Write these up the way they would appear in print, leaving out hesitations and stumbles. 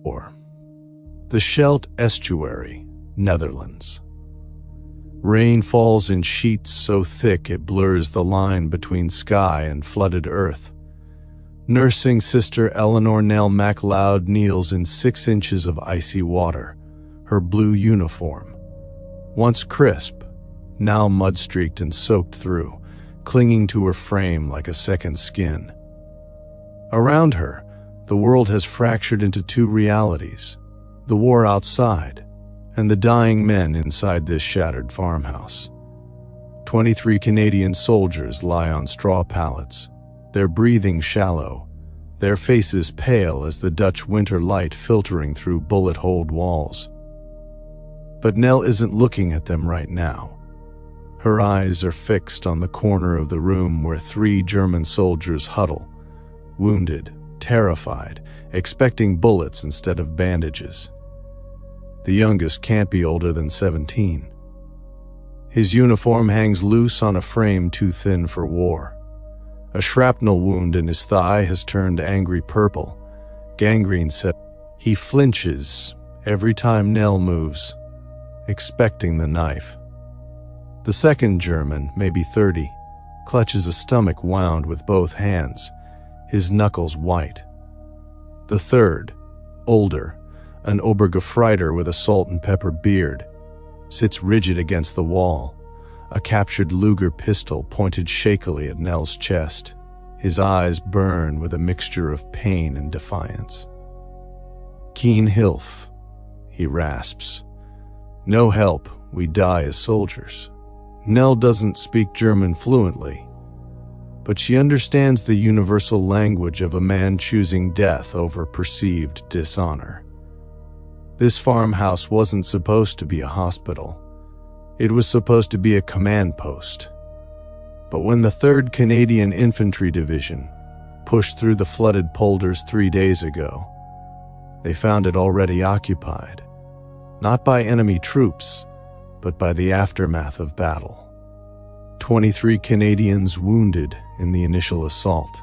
Or the Scheldt Estuary, Netherlands. Rain falls in sheets so thick it blurs the line between sky and flooded earth. Nursing Sister Eleanor Nell MacLeod kneels in 6 inches of icy water, her blue uniform, once crisp, now mud-streaked and soaked through, clinging to her frame like a second skin. Around her, the world has fractured into 2 realities: the war outside and the dying men inside this shattered farmhouse. 23 Canadian soldiers lie on straw pallets, their breathing shallow, their faces pale as the Dutch winter light filtering through bullet-holed walls. But Nell isn't looking at them right now. Her eyes are fixed on the corner of the room where 3 German soldiers huddle, wounded, terrified, expecting bullets instead of bandages. The youngest can't be older than 17. His uniform hangs loose on a frame too thin for war. A shrapnel wound in his thigh has turned angry purple. Gangrene set. He flinches every time Nell moves, expecting the knife. The second German, maybe 30, clutches a stomach wound with both hands, his knuckles white. The third, older, an Obergefreiter with a salt and pepper beard, sits rigid against the wall, a captured Luger pistol pointed shakily at Nell's chest. His eyes burn with a mixture of pain and defiance. "Keen Hilf," he rasps. "No help, we die as soldiers." Nell doesn't speak German fluently, but she understands the universal language of a man choosing death over perceived dishonor. This farmhouse wasn't supposed to be a hospital. It was supposed to be a command post. But when the 3rd Canadian Infantry Division pushed through the flooded polders 3 days ago, they found it already occupied, not by enemy troops, but by the aftermath of battle. 23 Canadians wounded in the initial assault,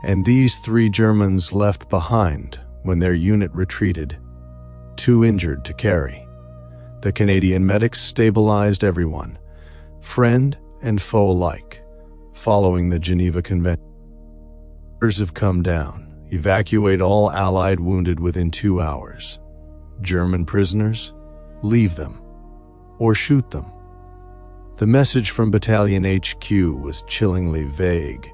and these 3 Germans left behind when their unit retreated, 2 injured to carry. The Canadian medics stabilized everyone, friend and foe alike, following the Geneva Convention. Orders have come down. Evacuate all Allied wounded within 2 hours. German prisoners? Leave them. Or shoot them. The message from Battalion HQ was chillingly vague.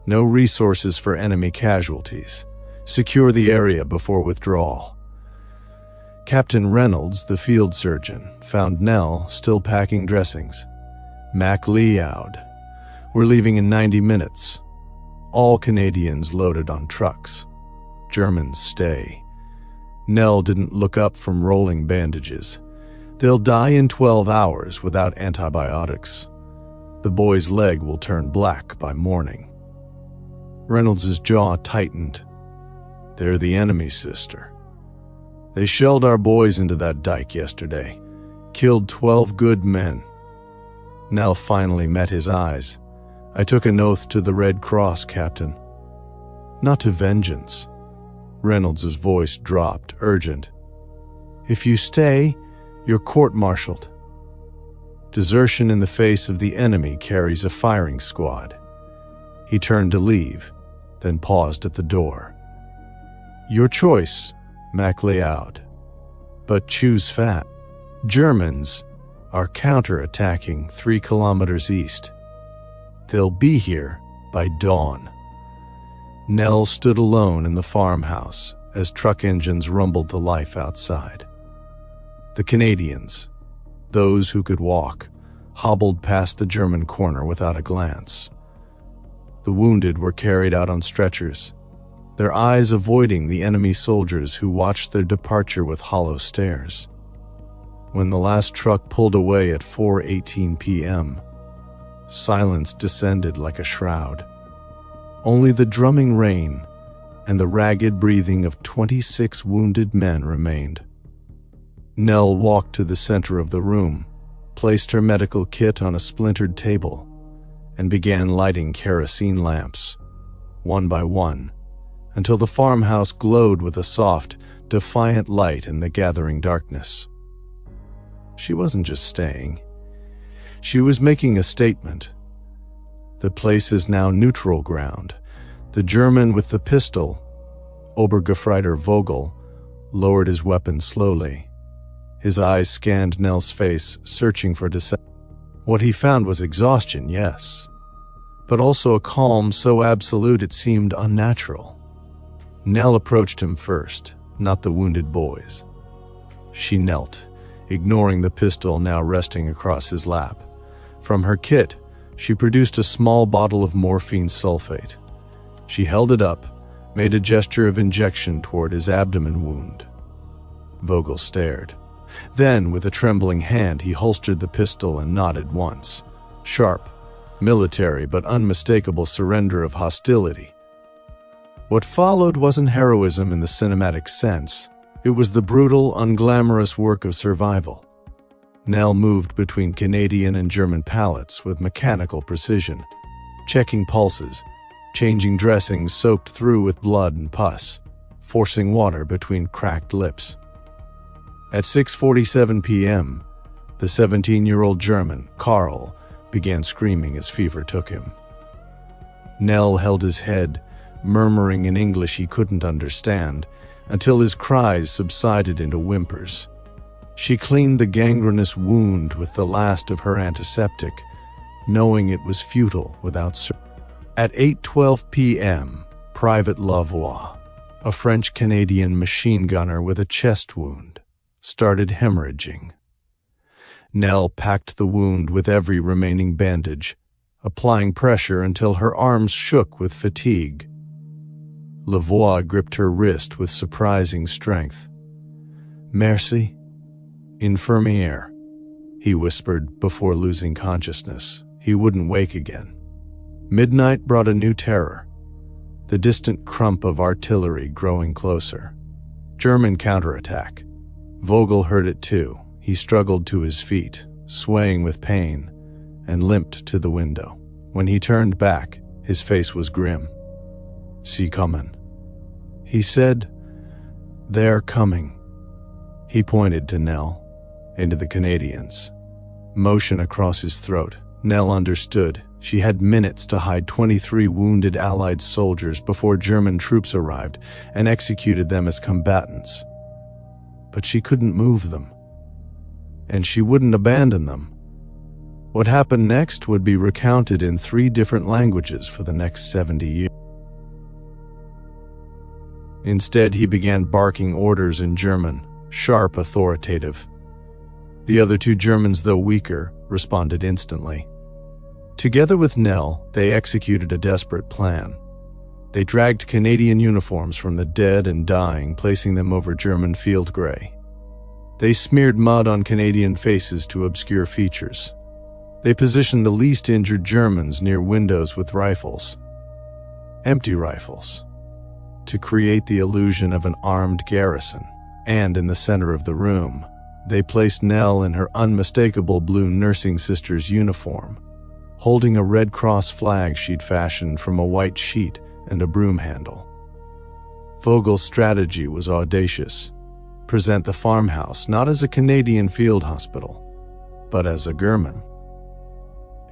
No resources for enemy casualties. Secure the area before withdrawal. Captain Reynolds, the field surgeon, found Nell still packing dressings. MacLeod. We're leaving in 90 minutes. All Canadians loaded on trucks. Germans stay. Nell didn't look up from rolling bandages. They'll die in 12 hours without antibiotics. The boy's leg will turn black by morning. Reynolds' jaw tightened. They're the enemy, sister. They shelled our boys into that dike yesterday. Killed 12 good men. Nell finally met his eyes. I took an oath to the Red Cross, Captain. Not to vengeance. Reynolds' voice dropped, urgent. If you stay, you're court-martialed. Desertion in the face of the enemy carries a firing squad. He turned to leave, then paused at the door. Your choice, MacLeod. But choose fast. Germans are counter-attacking 3 kilometers east. They'll be here by dawn. Nell stood alone in the farmhouse as truck engines rumbled to life outside. The Canadians, those who could walk, hobbled past the German corner without a glance. The wounded were carried out on stretchers, their eyes avoiding the enemy soldiers who watched their departure with hollow stares. When the last truck pulled away at 4:18 p.m., silence descended like a shroud. Only the drumming rain and the ragged breathing of 26 wounded men remained. Nell walked to the center of the room, placed her medical kit on a splintered table, and began lighting kerosene lamps, one by one, until the farmhouse glowed with a soft, defiant light in the gathering darkness. She wasn't just staying. She was making a statement. The place is now neutral ground. The German with the pistol, Obergefreiter Vogel, lowered his weapon slowly. His eyes scanned Nell's face, searching for deception. What he found was exhaustion, yes, but also a calm so absolute it seemed unnatural. Nell approached him first, not the wounded boys. She knelt, ignoring the pistol now resting across his lap. From her kit, she produced a small bottle of morphine sulfate. She held it up, made a gesture of injection toward his abdomen wound. Vogel stared. Then, with a trembling hand, he holstered the pistol and nodded once. Sharp, military but unmistakable surrender of hostility. What followed wasn't heroism in the cinematic sense. It was the brutal, unglamorous work of survival. Nell moved between Canadian and German pallets with mechanical precision, checking pulses, changing dressings soaked through with blood and pus, forcing water between cracked lips. At 6:47 p.m., the 17-year-old German, Karl, began screaming as fever took him. Nell held his head, murmuring in English he couldn't understand, until his cries subsided into whimpers. She cleaned the gangrenous wound with the last of her antiseptic, knowing it was futile without surgery. At 8:12 p.m., Private Lavoie, a French-Canadian machine gunner with a chest wound, started hemorrhaging. Nell packed the wound with every remaining bandage, applying pressure until her arms shook with fatigue. Lavoie gripped her wrist with surprising strength. "Merci, infirmière," he whispered before losing consciousness. He wouldn't wake again. Midnight brought a new terror, the distant crump of artillery growing closer. German counterattack. Vogel heard it too. He struggled to his feet, swaying with pain, and limped to the window. When he turned back, his face was grim. "Sie kommen," he said. "They're coming." He pointed to Nell, into the Canadians. Motion across his throat. Nell understood. She had minutes to hide 23 wounded Allied soldiers before German troops arrived and executed them as combatants. But she couldn't move them. And she wouldn't abandon them. What happened next would be recounted in 3 different languages for the next 70 years. Instead, he began barking orders in German, sharp, authoritative. The other 2 Germans, though weaker, responded instantly. Together with Nell, they executed a desperate plan. They dragged Canadian uniforms from the dead and dying, placing them over German field gray. They smeared mud on Canadian faces to obscure features. They positioned the least injured Germans near windows with rifles, empty rifles, to create the illusion of an armed garrison. And in the center of the room, they placed Nell in her unmistakable blue nursing sister's uniform, holding a Red Cross flag she'd fashioned from a white sheet and a broom handle. Vogel's strategy was audacious. Present the farmhouse not as a Canadian field hospital, but as a German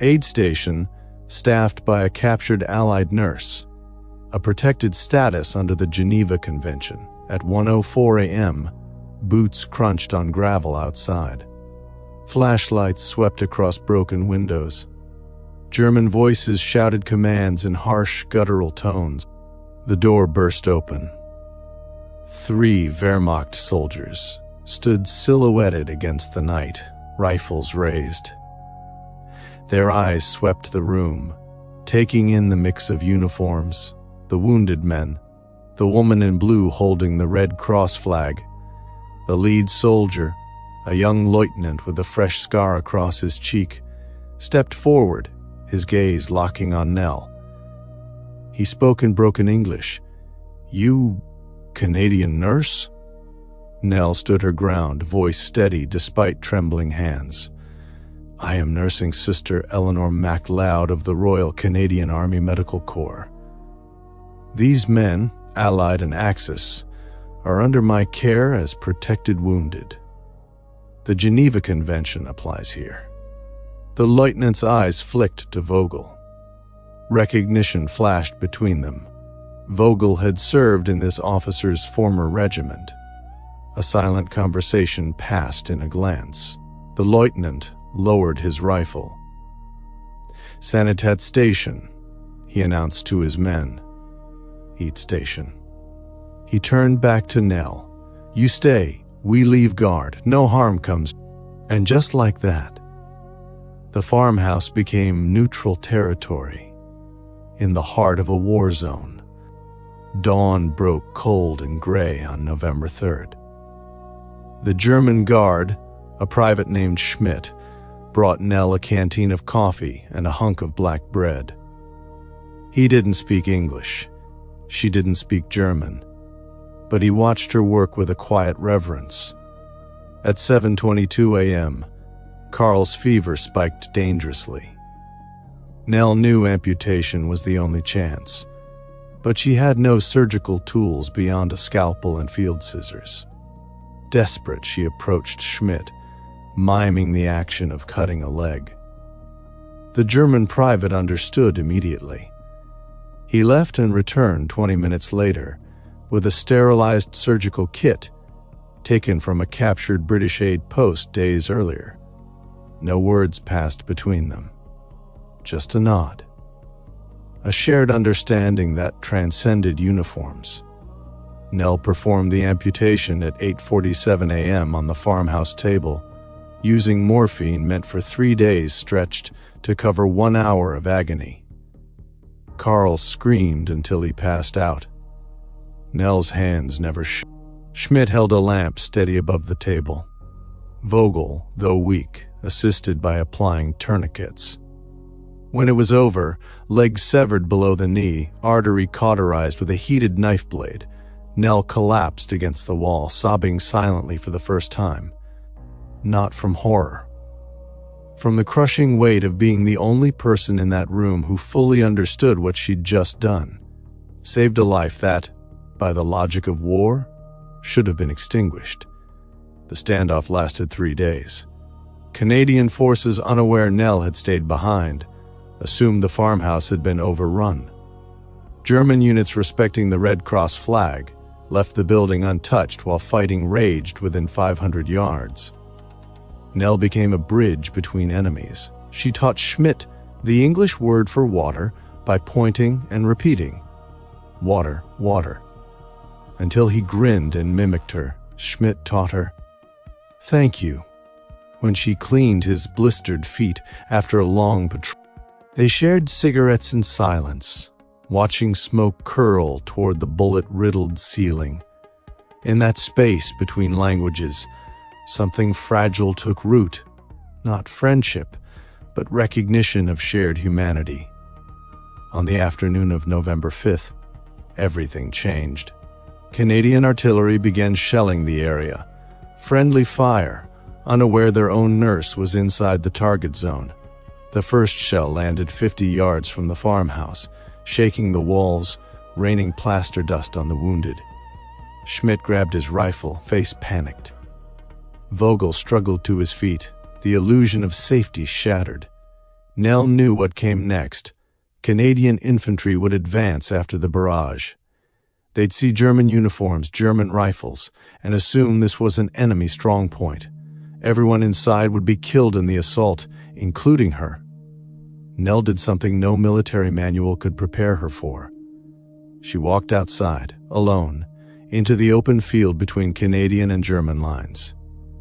aid station staffed by a captured Allied nurse, a protected status under the Geneva Convention. At 1:04 a.m., boots crunched on gravel outside. Flashlights swept across broken windows. German voices shouted commands in harsh, guttural tones. The door burst open. 3 Wehrmacht soldiers stood silhouetted against the night, rifles raised. Their eyes swept the room, taking in the mix of uniforms, the wounded men, the woman in blue holding the Red Cross flag, the lead soldier, a young lieutenant with a fresh scar across his cheek, stepped forward, his gaze locking on Nell. He spoke in broken English. "You Canadian nurse?" Nell stood her ground, voice steady despite trembling hands. "I am nursing Sister Eleanor MacLeod of the Royal Canadian Army Medical Corps. These men, Allied and Axis, are under my care as protected wounded. The Geneva Convention applies here." The lieutenant's eyes flicked to Vogel. Recognition flashed between them. Vogel had served in this officer's former regiment. A silent conversation passed in a glance. The lieutenant lowered his rifle. "Sanitat station," he announced to his men. "Heat station." He turned back to Nell. "You stay, we leave guard, no harm comes." And just like that, the farmhouse became neutral territory in the heart of a war zone. Dawn broke cold and gray on November 3rd. The German guard, a private named Schmidt, brought Nell a canteen of coffee and a hunk of black bread. He didn't speak English. She didn't speak German. But he watched her work with a quiet reverence. At 7:22 a.m., Carl's fever spiked dangerously. Nell knew amputation was the only chance, but she had no surgical tools beyond a scalpel and field scissors. Desperate, she approached Schmidt, miming the action of cutting a leg. The German private understood immediately. He left and returned 20 minutes later with a sterilized surgical kit taken from a captured British aid post days earlier. No words passed between them. Just a nod. A shared understanding that transcended uniforms. Nell performed the amputation at 8:47 a.m. on the farmhouse table, using morphine meant for 3 days stretched to cover 1 hour of agony. Carl screamed until he passed out. Nell's hands never shook. Schmidt held a lamp steady above the table. Vogel, though weak, assisted by applying tourniquets. When it was over, leg severed below the knee, artery cauterized with a heated knife blade, Nell collapsed against the wall, sobbing silently for the first time. Not from horror. From the crushing weight of being the only person in that room who fully understood what she'd just done. Saved a life that, by the logic of war, should have been extinguished. The standoff lasted 3 days. Canadian forces, unaware Nell had stayed behind, assumed the farmhouse had been overrun. German units respecting the Red Cross flag left the building untouched while fighting raged within 500 yards. Nell became a bridge between enemies. She taught Schmidt the English word for water by pointing and repeating, "Water, water." Until he grinned and mimicked her, Schmidt taught her, "Thank you," when she cleaned his blistered feet after a long patrol. They shared cigarettes in silence, watching smoke curl toward the bullet-riddled ceiling. In that space between languages, something fragile took root, not friendship, but recognition of shared humanity. On the afternoon of November 5th, everything changed. Canadian artillery began shelling the area. Friendly fire, unaware their own nurse was inside the target zone. The first shell landed 50 yards from the farmhouse, shaking the walls, raining plaster dust on the wounded. Schmidt grabbed his rifle, face panicked. Vogel struggled to his feet, the illusion of safety shattered. Nell knew what came next. Canadian infantry would advance after the barrage. They'd see German uniforms, German rifles, and assume this was an enemy strongpoint. Everyone inside would be killed in the assault, including her. Nell did something no military manual could prepare her for. She walked outside, alone, into the open field between Canadian and German lines.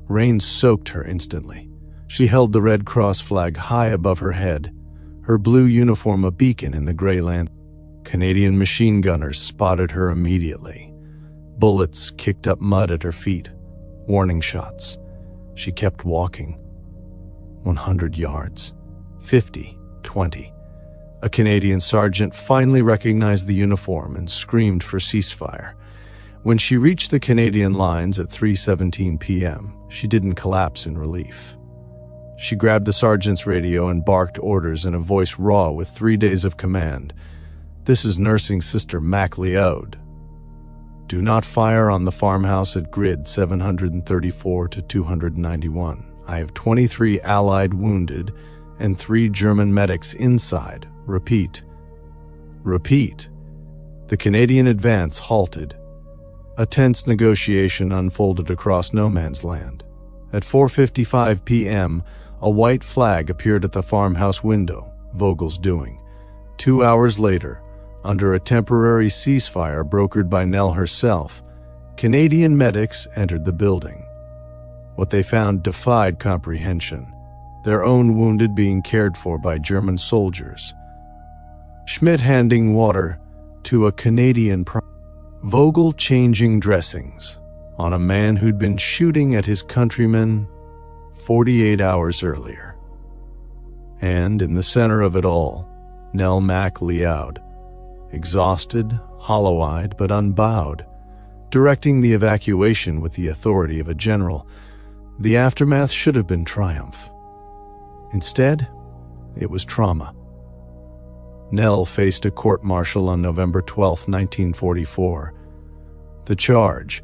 Rain soaked her instantly. She held the Red Cross flag high above her head, her blue uniform a beacon in the gray land. Canadian machine gunners spotted her immediately. Bullets kicked up mud at her feet. Warning shots. She kept walking. 100 yards. 50. 20. A Canadian sergeant finally recognized the uniform and screamed for ceasefire. When she reached the Canadian lines at 3:17 p.m., she didn't collapse in relief. She grabbed the sergeant's radio and barked orders in a voice raw with 3 days of command. "This is Nursing Sister Mac Leod. Do not fire on the farmhouse at grid 734 to 291. I have 23 Allied wounded and 3 German medics inside. Repeat. Repeat. The Canadian advance halted. A tense negotiation unfolded across no man's land. At 4:55 p.m., a white flag appeared at the farmhouse window, Vogel's doing. 2 hours later, under a temporary ceasefire brokered by Nell herself, Canadian medics entered the building. What they found defied comprehension, their own wounded being cared for by German soldiers. Schmidt handing water to a Canadian Vogel changing dressings on a man who'd been shooting at his countrymen 48 hours earlier. And in the center of it all, Nell Mac Leod, exhausted, hollow-eyed, but unbowed, directing the evacuation with the authority of a general. The aftermath should have been triumph. Instead, it was trauma. Nell faced a court-martial on November 12, 1944. The charge: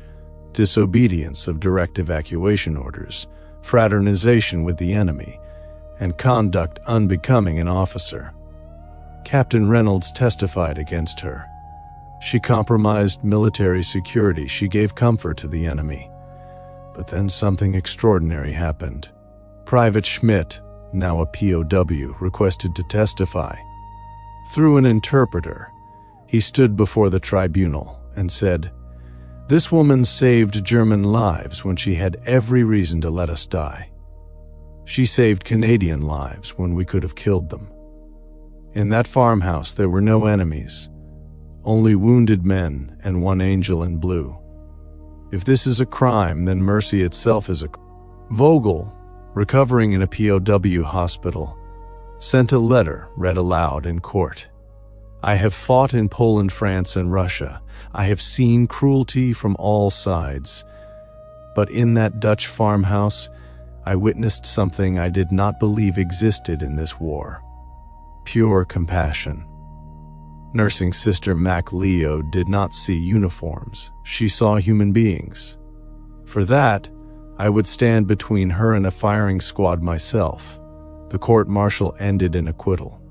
disobedience of direct evacuation orders, fraternization with the enemy, and conduct unbecoming an officer. Captain Reynolds testified against her. She compromised military security. She gave comfort to the enemy. But then something extraordinary happened. Private Schmidt, now a POW, requested to testify. Through an interpreter, he stood before the tribunal and said, "This woman saved German lives when she had every reason to let us die. She saved Canadian lives when we could have killed them. In that farmhouse there were no enemies, only wounded men and one angel in blue. If this is a crime, then mercy itself is a crime." Vogel, recovering in a POW hospital, sent a letter read aloud in court. "I have fought in Poland, France, and Russia. I have seen cruelty from all sides. But in that Dutch farmhouse, I witnessed something I did not believe existed in this war. Pure compassion." Nursing Sister Mac Leo did not see uniforms. She saw human beings. For that, I would stand between her and a firing squad myself. The court-martial ended in acquittal.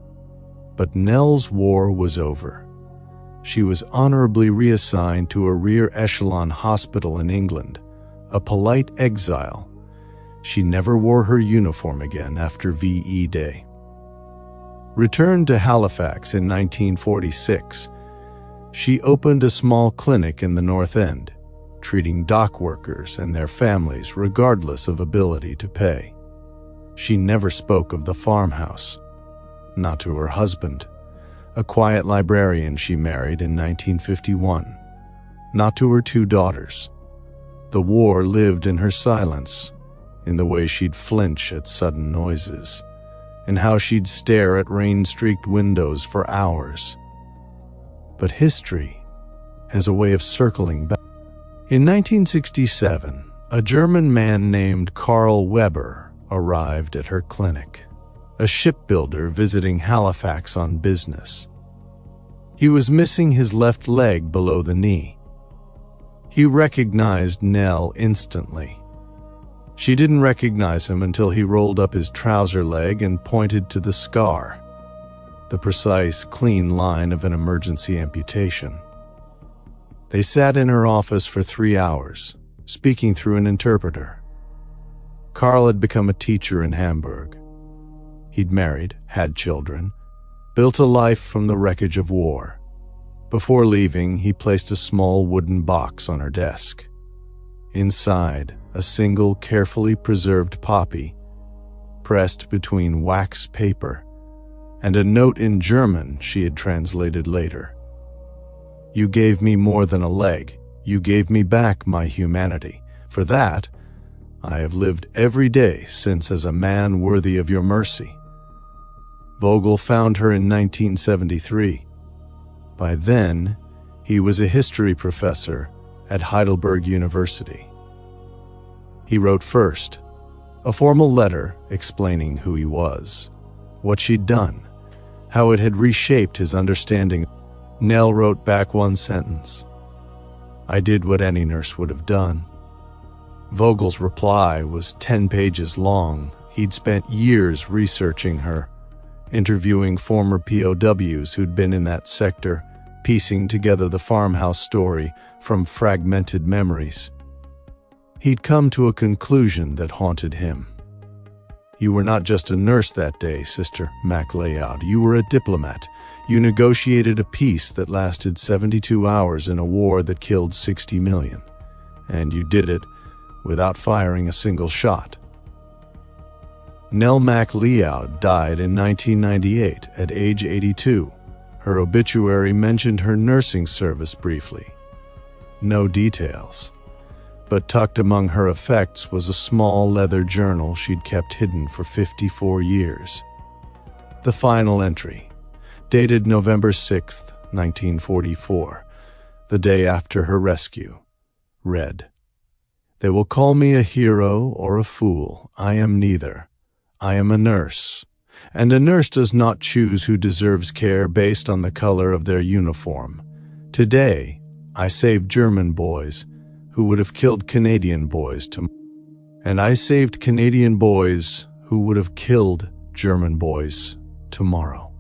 But Nell's war was over. She was honorably reassigned to a rear echelon hospital in England, a polite exile. She never wore her uniform again after VE Day. Returned to Halifax in 1946, she opened a small clinic in the North End, treating dock workers and their families regardless of ability to pay. She never spoke of the farmhouse, not to her husband, a quiet librarian she married in 1951, not to her 2 daughters. The war lived in her silence, in the way she'd flinch at sudden noises, and how she'd stare at rain-streaked windows for hours. But history has a way of circling back. In 1967, a German man named Karl Weber arrived at her clinic, a shipbuilder visiting Halifax on business. He was missing his left leg below the knee. He recognized Nell instantly. She didn't recognize him until he rolled up his trouser leg and pointed to the scar, the precise, clean line of an emergency amputation. They sat in her office for 3 hours, speaking through an interpreter. Karl had become a teacher in Hamburg. He'd married, had children, built a life from the wreckage of war. Before leaving, he placed a small wooden box on her desk. Inside, a single carefully preserved poppy, pressed between wax paper, and a note in German she had translated later. "You gave me more than a leg. You gave me back my humanity. For that, I have lived every day since as a man worthy of your mercy." Vogel found her in 1973. By then, he was a history professor at Heidelberg University. He wrote first, a formal letter explaining who he was, what she'd done, how it had reshaped his understanding. Nell wrote back one sentence: I did what any nurse would have done. Vogel's reply was 10 pages long. He'd spent years researching her, interviewing former POWs who'd been in that sector, piecing together the farmhouse story from fragmented memories. He'd come to a conclusion that haunted him. You were not just a nurse that day, Sister MacLeod. You were a diplomat. You negotiated a peace that lasted 72 hours in a war that killed 60 million. And you did it without firing a single shot. Nell MacLeod died in 1998 at age 82. Her obituary mentioned her nursing service briefly. No details. But tucked among her effects was a small leather journal she'd kept hidden for 54 years. The final entry, dated November 6, 1944, the day after her rescue, read, "They will call me a hero or a fool. I am neither. I am a nurse, and a nurse does not choose who deserves care based on the color of their uniform. Today, I saved German boys who would have killed Canadian boys tomorrow. And I saved Canadian boys who would have killed German boys tomorrow."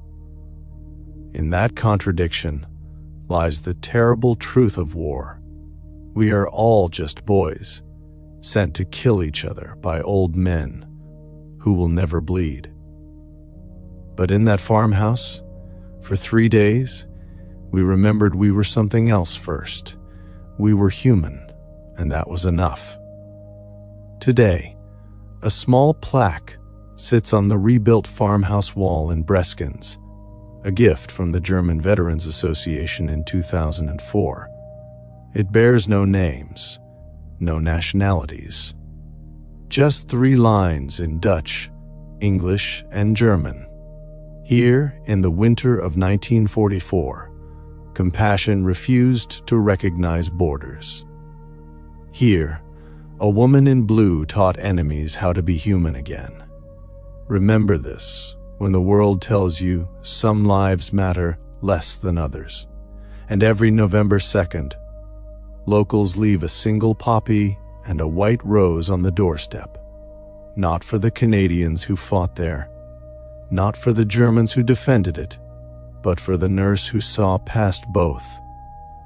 In that contradiction lies the terrible truth of war. We are all just boys, sent to kill each other by old men who will never bleed. But in that farmhouse, for 3 days, we remembered we were something else first. We were human. And that was enough. Today, a small plaque sits on the rebuilt farmhouse wall in Breskens, a gift from the German Veterans Association in 2004. It bears no names, no nationalities. Just 3 lines in Dutch, English, and German. Here, in the winter of 1944, compassion refused to recognize borders. Here, a woman in blue taught enemies how to be human again. Remember this when the world tells you some lives matter less than others. And every November 2nd, locals leave a single poppy and a white rose on the doorstep. Not for the Canadians who fought there, not for the Germans who defended it, but for the nurse who saw past both,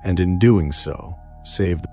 and in doing so, saved